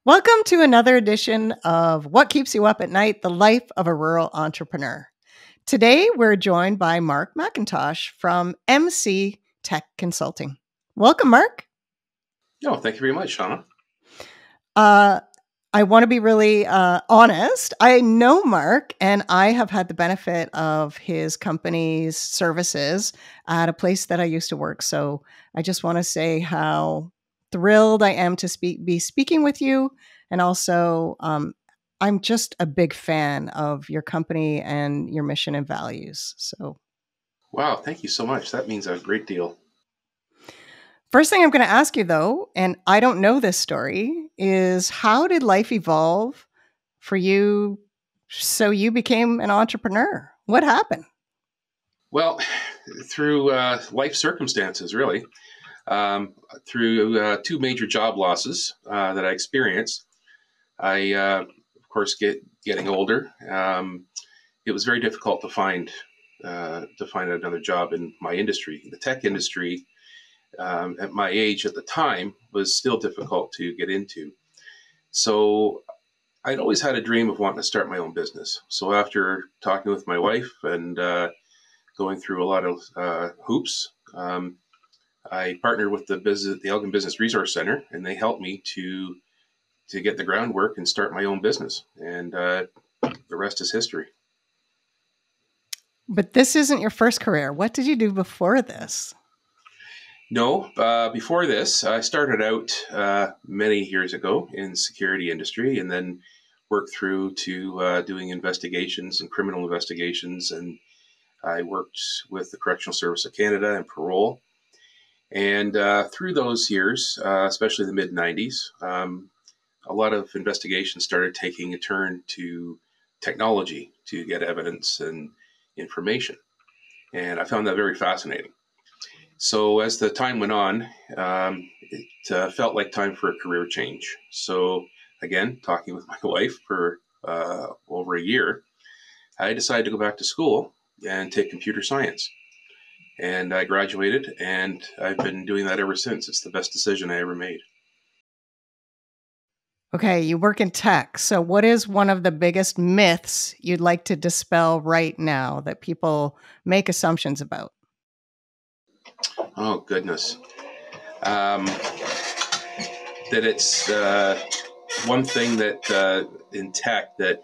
Welcome to another edition of What Keeps You Up at Night, the life of a rural entrepreneur. Today, we're joined by Mark McIntosh from MC Tech Consulting. Welcome, Mark. Oh, thank you very much, Shauna. I want to be really honest. I know Mark, and I have had the benefit of his company's services at a place that I used to work. So I just want to say how thrilled I am to be speaking with you. And also, I'm just a big fan of your company and your mission and values. So, wow, thank you so much. That means a great deal. First thing I'm going to ask you, though, and I don't know this story, is how did life evolve for you so you became an entrepreneur? What happened? Well, through life circumstances, really. Through two major job losses that I experienced. Of course, getting older, it was very difficult to find another job in my industry. The tech industry, at my age at the time, was still difficult to get into. So I'd always had a dream of wanting to start my own business. So after talking with my wife and going through a lot of hoops, I partnered with the Elgin Business Resource Centre, and they helped me to get the groundwork and start my own business. And the rest is history. But this isn't your first career. What did you do before this? No, before this, I started out many years ago in security industry, and then worked through to doing investigations and criminal investigations. And I worked with the Correctional Service of Canada and parole. And through those years, especially the mid-90s, a lot of investigations started taking a turn to technology to get evidence and information. And I found that very fascinating. So as the time went on, it felt like time for a career change. So again, talking with my wife for over a year, I decided to go back to school and take computer science. And I graduated, and I've been doing that ever since. It's the best decision I ever made. Okay, you work in tech. So what is one of the biggest myths you'd like to dispel right now that people make assumptions about? Oh, goodness. That it's one thing that in tech, that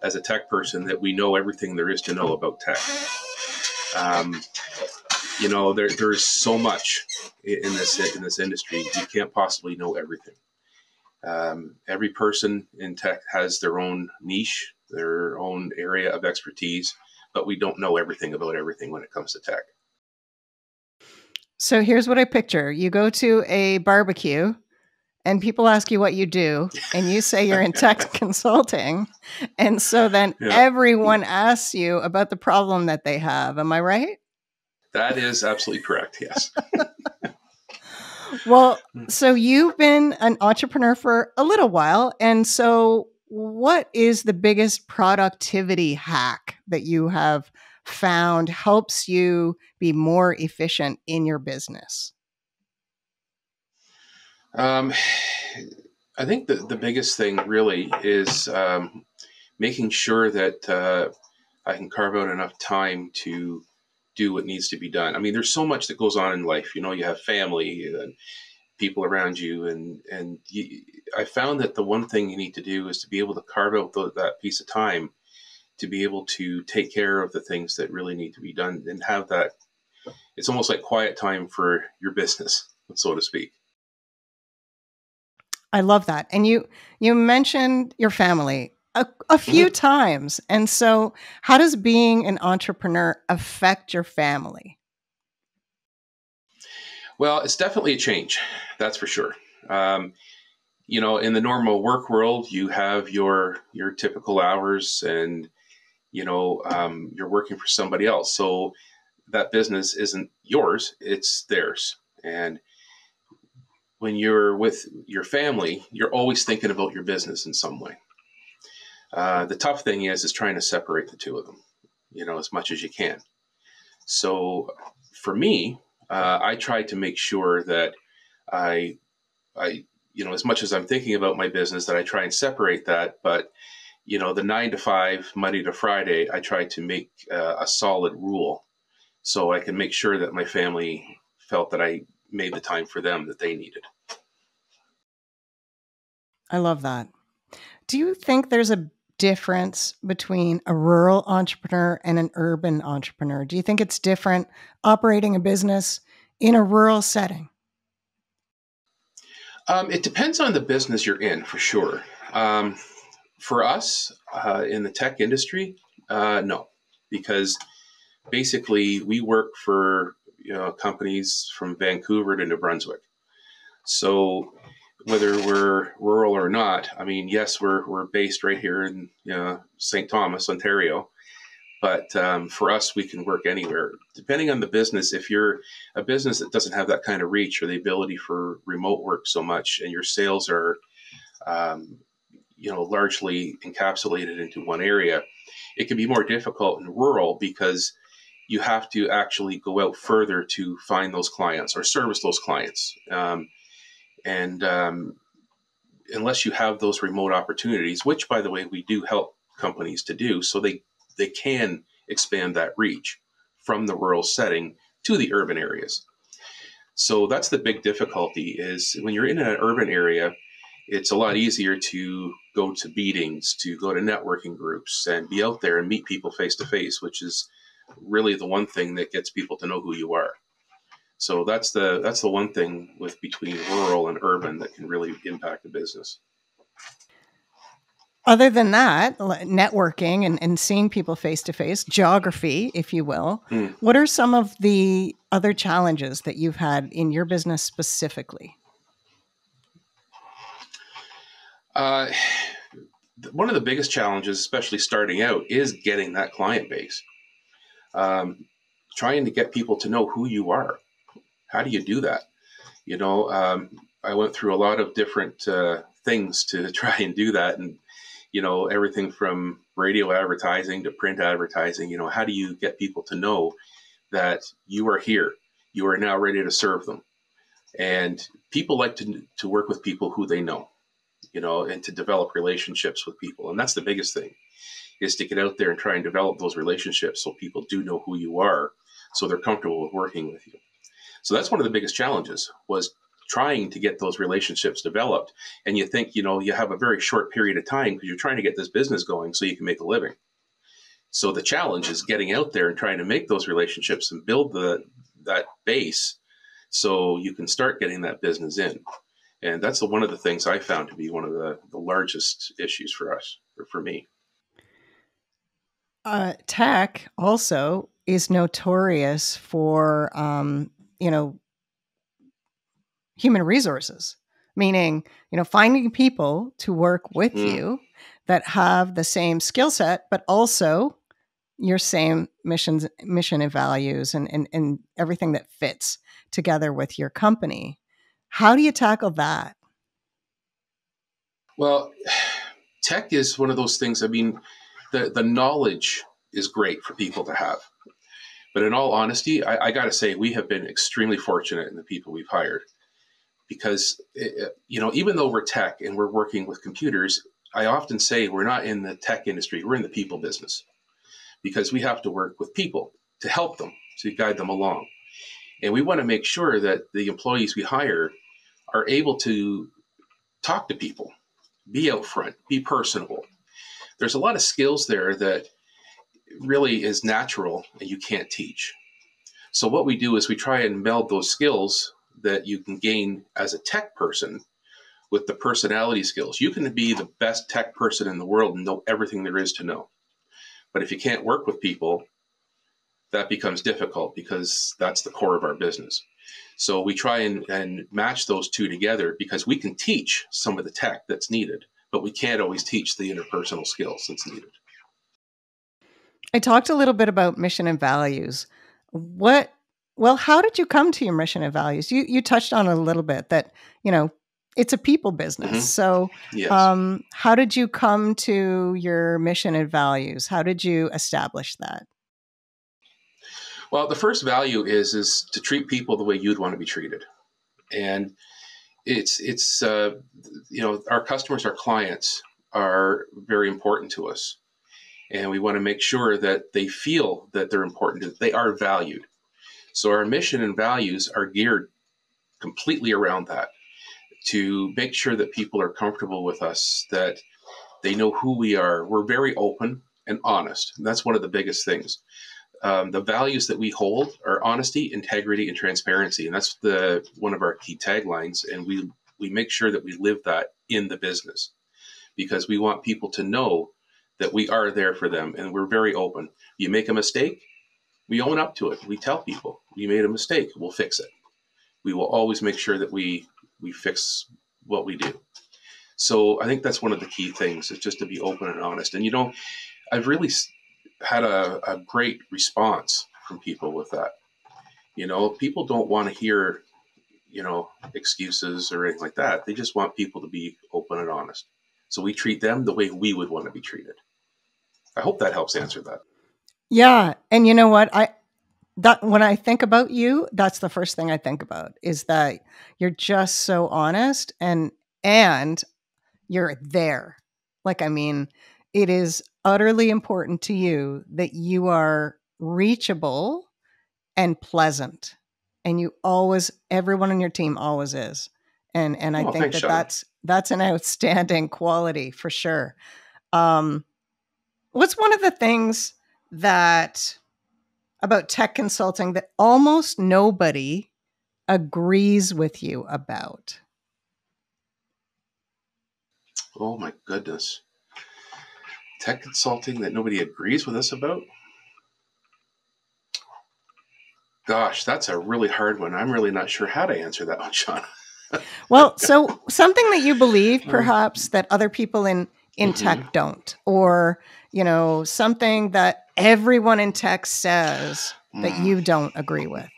as a tech person, that we know everything there is to know about tech. There's so much in this industry. You can't possibly know everything. Every person in tech has their own niche, their own area of expertise, but we don't know everything about everything when it comes to tech. So here's what I picture. You go to a barbecue and people ask you what you do, and you say you're in tech consulting. And so then everyone asks you about the problem that they have. Am I right? That is absolutely correct. Yes. Well, so you've been an entrepreneur for a little while. And so what is the biggest productivity hack that you have found helps you be more efficient in your business? I think the biggest thing really is making sure that I can carve out enough time to do what needs to be done. I mean, there's so much that goes on in life. You have family and people around you, and I found that the one thing you need to do is to be able to carve out that piece of time to be able to take care of the things that really need to be done, and have that. It's almost like quiet time for your business, so to speak. I love that. And you mentioned your family a few times. And so how does being an entrepreneur affect your family? Well, it's definitely a change. That's for sure. In the normal work world, you have your typical hours, and you're working for somebody else. So that business isn't yours; it's theirs. And when you're with your family, you're always thinking about your business in some way. The tough thing is trying to separate the two of them, as much as you can. So for me, I try to make sure that I as much as I'm thinking about my business, that I try and separate that. But, the 9 to 5, Monday to Friday, I try to make a solid rule so I can make sure that my family felt that I made the time for them that they needed. I love that. Do you think there's a difference between a rural entrepreneur and an urban entrepreneur? Do you think it's different operating a business in a rural setting? It depends on the business you're in, for sure. For us in the tech industry, no, because basically we work for companies from Vancouver to New Brunswick. So whether we're rural or not, I mean, yes, we're based right here in St. Thomas, Ontario, but for us, we can work anywhere. Depending on the business, if you're a business that doesn't have that kind of reach or the ability for remote work so much, and your sales are largely encapsulated into one area, it can be more difficult in rural because you have to actually go out further to find those clients or service those clients. And unless you have those remote opportunities, which, by the way, we do help companies to do, so they can expand that reach from the rural setting to the urban areas. So that's the big difficulty, is when you're in an urban area, it's a lot easier to go to meetings, to go to networking groups, and be out there and meet people face to face, which is really the one thing that gets people to know who you are. So that's the one thing between rural and urban that can really impact the business. Other than that, networking and seeing people face to face, geography, if you will, what are some of the other challenges that you've had in your business specifically? One of the biggest challenges, especially starting out, is getting that client base. Trying to get people to know who you are. How do you do that? I went through a lot of different things to try and do that. And, everything from radio advertising to print advertising, how do you get people to know that you are here? You are now ready to serve them. And people like to work with people who they know, and to develop relationships with people. And that's the biggest thing, is to get out there and try and develop those relationships so people do know who you are, so they're comfortable with working with you. So that's one of the biggest challenges, was trying to get those relationships developed. And you think, you have a very short period of time because you're trying to get this business going so you can make a living. So the challenge is getting out there and trying to make those relationships and build that base so you can start getting that business in. And that's one of the things I found to be one of the largest issues for us, or for me. Tech also is notorious for, human resources, meaning, finding people to work with you that have the same skill set, but also your same mission and values and everything that fits together with your company. How do you tackle that? Well, tech is one of those things. I mean, the knowledge is great for people to have. But in all honesty, I got to say, we have been extremely fortunate in the people we've hired. Because, even though we're tech and we're working with computers, I often say we're not in the tech industry, we're in the people business. Because we have to work with people to help them, to guide them along. And we want to make sure that the employees we hire are able to talk to people, be out front, be personable. There's a lot of skills there that really is natural and you can't teach. So what we do is we try and meld those skills that you can gain as a tech person with the personality skills. You can be the best tech person in the world and know everything there is to know. But if you can't work with people, that becomes difficult, because that's the core of our business. So we try and match those two together, because we can teach some of the tech that's needed, but we can't always teach the interpersonal skills that's needed. I talked a little bit about mission and values. How did you come to your mission and values? You touched on a little bit that, it's a people business. Mm-hmm. So yes. How did you come to your mission and values? How did you establish that? Well, the first value is to treat people the way you'd want to be treated. And, it's our customers, our clients are very important to us, and we want to make sure that they feel that they're important, that they are valued. So our mission and values are geared completely around that, to make sure that people are comfortable with us, that they know who we are. We're very open and honest. And that's one of the biggest things. The values that we hold are honesty, integrity, and transparency. And that's one of our key taglines. And we make sure that we live that in the business, because we want people to know that we are there for them, and we're very open. You make a mistake, we own up to it. We tell people we made a mistake, we'll fix it. We will always make sure that we fix what we do. So I think that's one of the key things, is just to be open and honest. And, I've really had a great response from people with that. People don't want to hear, excuses or anything like that. They just want people to be open and honest. So we treat them the way we would want to be treated. I hope that helps answer that. Yeah. And you know what? When I think about you, that's the first thing I think about, is that you're just so honest and you're there. It is utterly important to you that you are reachable and pleasant. And everyone on your team always is. And I think thanks, that's an outstanding quality for sure. What's one of the things about tech consulting that almost nobody agrees with you about? Oh my goodness. Tech consulting that nobody agrees with us about? Gosh, that's a really hard one. I'm really not sure how to answer that one, Shauna. Well, so something that you believe perhaps that other people in tech don't, or, something that everyone in tech says that you don't agree with.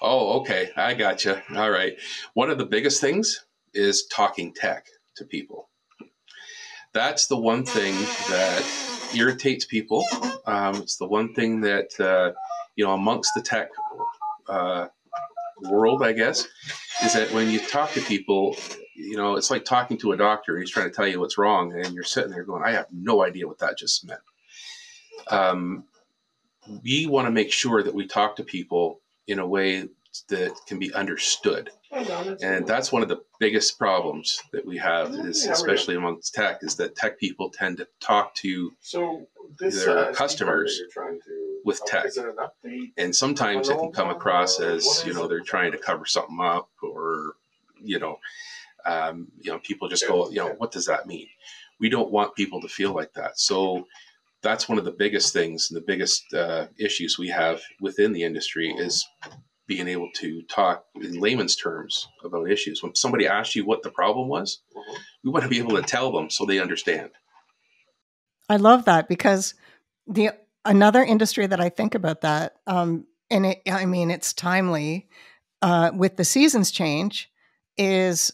Oh, okay. I gotcha. All right. One of the biggest things is talking tech to people. That's the one thing that irritates people. It's the one thing that, amongst the tech world, I guess, is that when you talk to people, it's like talking to a doctor and he's trying to tell you what's wrong, and you're sitting there going, I have no idea what that just meant. We want to make sure that we talk to people in a way that can be understood. And that's one of the biggest problems that we have, is especially amongst tech, is that tech people tend to talk to their customers with tech. And sometimes it can come across as, they're trying to cover something up, or, people just go, what does that mean? We don't want people to feel like that. So that's one of the biggest things, and the biggest issues we have within the industry, is being able to talk in layman's terms about issues. When somebody asks you what the problem was, we want to be able to tell them so they understand. I love that, because another industry that I think about that, it's timely with the seasons change, is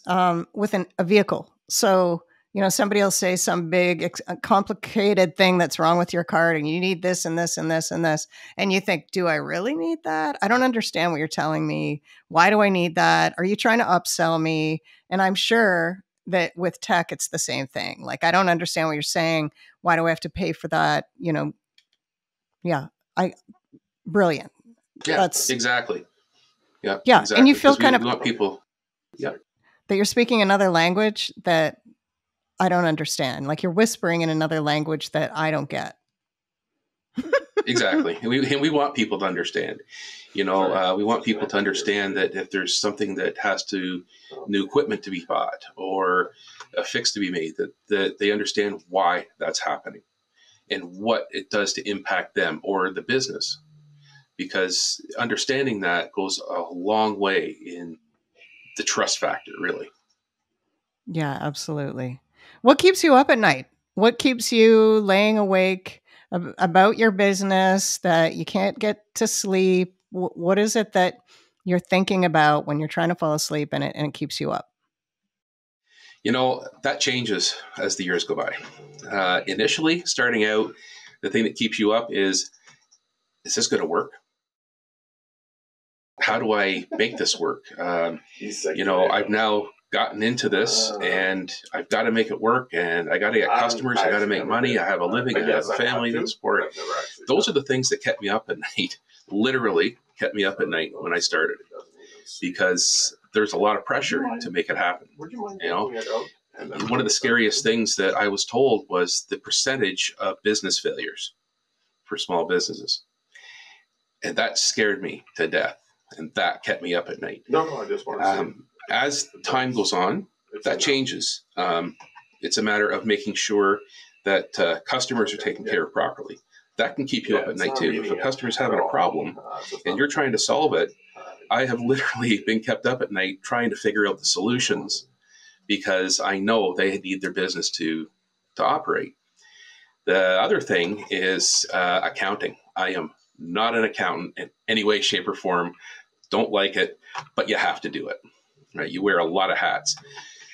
with a vehicle. So, somebody will say some big, complicated thing that's wrong with your car, and you need this and this and this and this. And you think, do I really need that? I don't understand what you're telling me. Why do I need that? Are you trying to upsell me? And I'm sure that with tech, it's the same thing. Like, I don't understand what you're saying. Why do I have to pay for that? Brilliant. Yeah, that's exactly. Yeah, exactly. And you feel we want people. Yeah. That you're speaking another language that I don't understand. Like, you're whispering in another language that I don't get. Exactly. And we want people to understand. We want people to understand that if there's something that has new equipment to be bought, or a fix to be made, that they understand why that's happening and what it does to impact them or the business. Because understanding that goes a long way in the trust factor, really. Yeah, absolutely. What keeps you up at night? What keeps you laying awake about your business that you can't get to sleep? What is it that you're thinking about when you're trying to fall asleep, and it keeps you up? That changes as the years go by. Initially, starting out, the thing that keeps you up is this going to work? How do I make this work? I've now gotten into this, and I've got to make it work, and I got to get customers, I got to make money, I have a living, I have a family to support. Those are the things that kept me up at night, literally kept me up at night when I started, because there's a lot of pressure to make it happen. You know, one of the scariest things that I was told was the percentage of business failures for small businesses. And that scared me to death. And that kept me up at night. I just want to as time goes on, that changes. It's a matter of making sure that customers are taken care of properly. That can keep you up at night too. If a customer's having a problem and you're trying to solve it, I have literally been kept up at night trying to figure out the solutions, because I know they need their business to operate. The other thing is accounting. I am not an accountant in any way, shape, or form. Don't like it, but you have to do it. Right? You wear a lot of hats.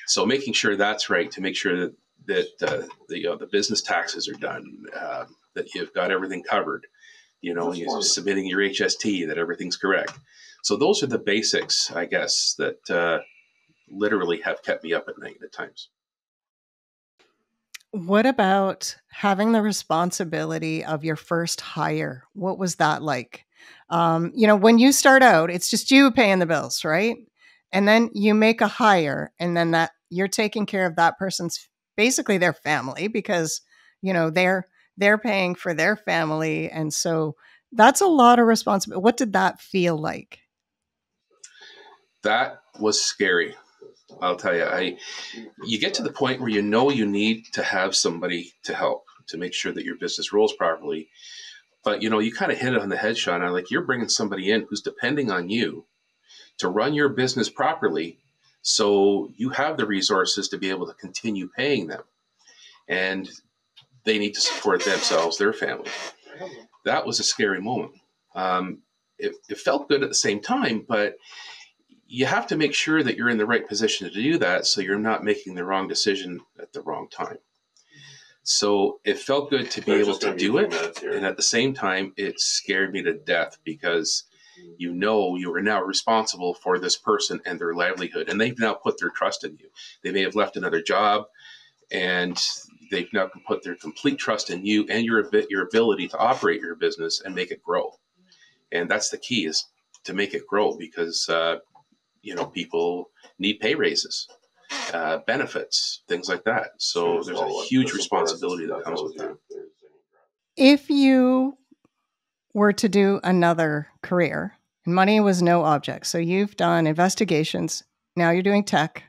So making sure that's right, to make sure that the business taxes are done, that you've got everything covered, you're submitting your HST, that everything's correct. So those are the basics, I guess, that literally have kept me up at night at times. What about having the responsibility of your first hire? What was that like? When you start out, it's just you paying the bills, right? And then you make a hire, and then that you're taking care of that person's, basically their family, because, they're paying for their family. And so that's a lot of responsibility. What did that feel like? That was scary. I'll tell you, you get to the point where you need to have somebody to help, to make sure that your business rolls properly. But, you kind of hit it on the head, Shauna. Like, you're bringing somebody in who's depending on you to run your business properly, so you have the resources to be able to continue paying them. And they need to support themselves, their family. That was a scary moment. It felt good at the same time, but you have to make sure that you're in the right position to do that, so you're not making the wrong decision at the wrong time. So it felt good to be able to do it. And at the same time, it scared me to death, because you are now responsible for this person and their livelihood. And they've now put their trust in you. They may have left another job, and they've now put their complete trust in you and your ability to operate your business and make it grow. And that's the key, is to make it grow, because people need pay raises, benefits, things like that. So there's a huge responsibility that comes with that. If you were to do another career, and money was no object, so you've done investigations, now you're doing tech.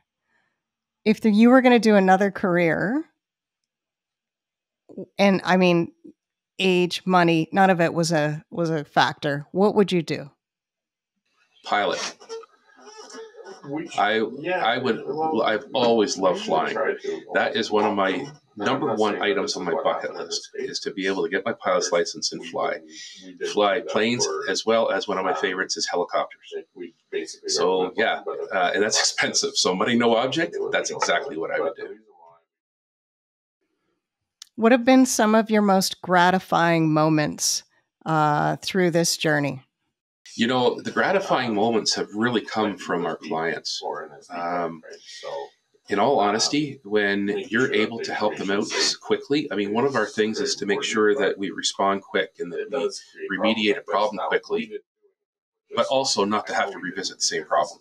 If you were going to do another career, and I mean, age, money, none of it was a factor, what would you do? Pilot. I've always loved flying. That is one of my number one items on my bucket list, is to be able to get my pilot's license and fly planes, as well as one of my favorites is helicopters. So yeah, and that's expensive. So money, no object. That's exactly what I would do. What have been some of your most gratifying moments through this journey? The gratifying moments have really come from our clients. In all honesty, when you're able to help them out quickly, one of our things is to make sure that we respond quick and that we remediate a problem quickly, but also not to have to revisit the same problem.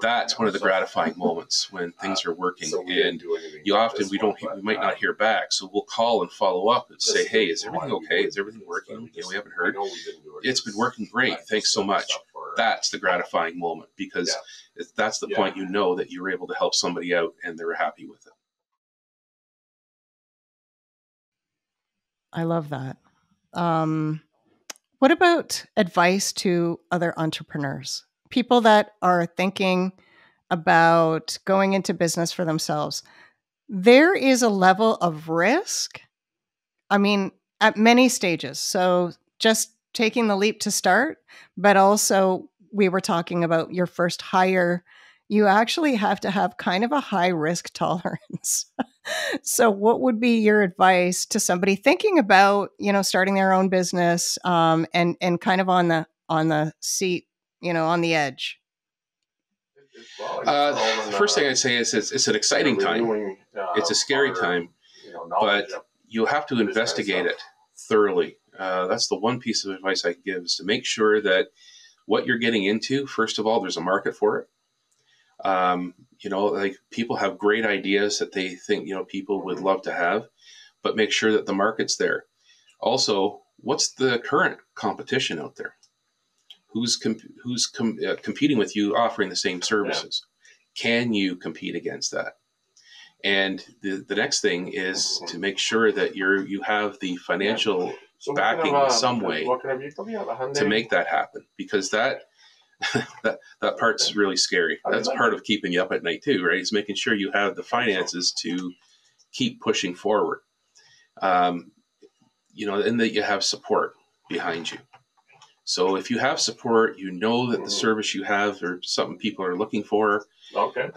That's one of the gratifying moments, when things are working, and we might not hear back, so we'll call and follow up and say, hey, is everything okay? Is everything working? We haven't heard. It's been working great. Thanks so much. That's the gratifying moment, because that's the point that you were able to help somebody out and they were happy with it. I love that. What about advice to other entrepreneurs? People that are thinking about going into business for themselves. There is a level of risk, at many stages. So just taking the leap to start, but also we were talking about your first hire. You actually have to have kind of a high risk tolerance. So what would be your advice to somebody thinking about, starting their own business, and kind of on the seat, on the edge? First thing I'd say is it's an exciting time. It's a scary time, but you have to investigate it thoroughly. That's the one piece of advice I give, is to make sure that what you're getting into, first of all, there's a market for it. Like people have great ideas that they think, people would love to have, but make sure that the market's there. Also, what's the current competition out there? Who's competing with you offering the same services? Can you compete against that? And the next thing is to make sure that you have the financial backing in some way to make that happen, because that part's really scary. That's part of keeping you up at night too, right? Is making sure you have the finances to keep pushing forward. And that you have support behind you. So if you have support, that the service you have or something people are looking for. Okay.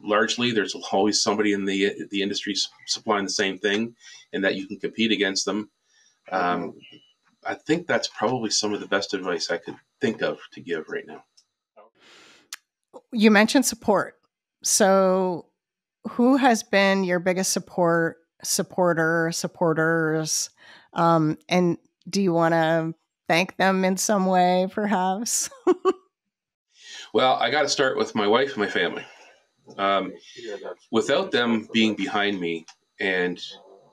Largely, there's always somebody in the industry supplying the same thing, and that you can compete against them. I think that's probably some of the best advice I could think of to give right now. You mentioned support. So who has been your biggest supporters? And do you want to thank them in some way, perhaps? Well, I got to start with my wife and my family. Without them being behind me and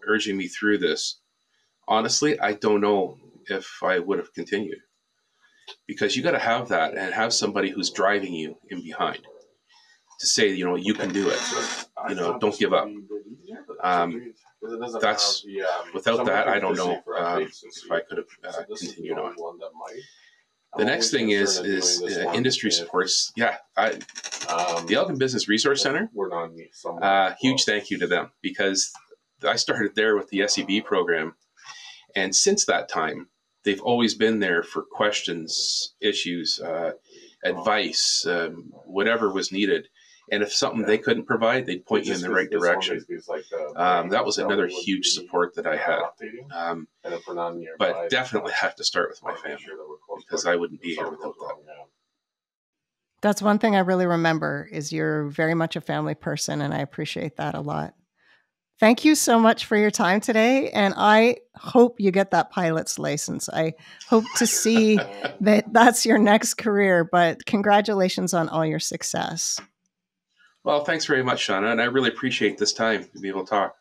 urging me through this, honestly, I don't know if I would have continued, because you got to have that and have somebody who's driving you in behind to say, you can do it. Don't give up. That's without that, I don't know if I could have continued on. The next thing is industry supports. Yeah, the Elgin Business Resource Centre. Huge thank you to them, because I started there with the SEB program, and since that time, they've always been there for questions, issues, advice, whatever was needed. And if something they couldn't provide, they'd point you in the right direction. That was another huge support that I had. But definitely have to start with my family, because I wouldn't be here without that. That's one thing I really remember, is you're very much a family person, and I appreciate that a lot. Thank you so much for your time today, and I hope you get that pilot's license. I hope to see that that's your next career, but congratulations on all your success. Well, thanks very much, Shauna, and I really appreciate this time to be able to talk.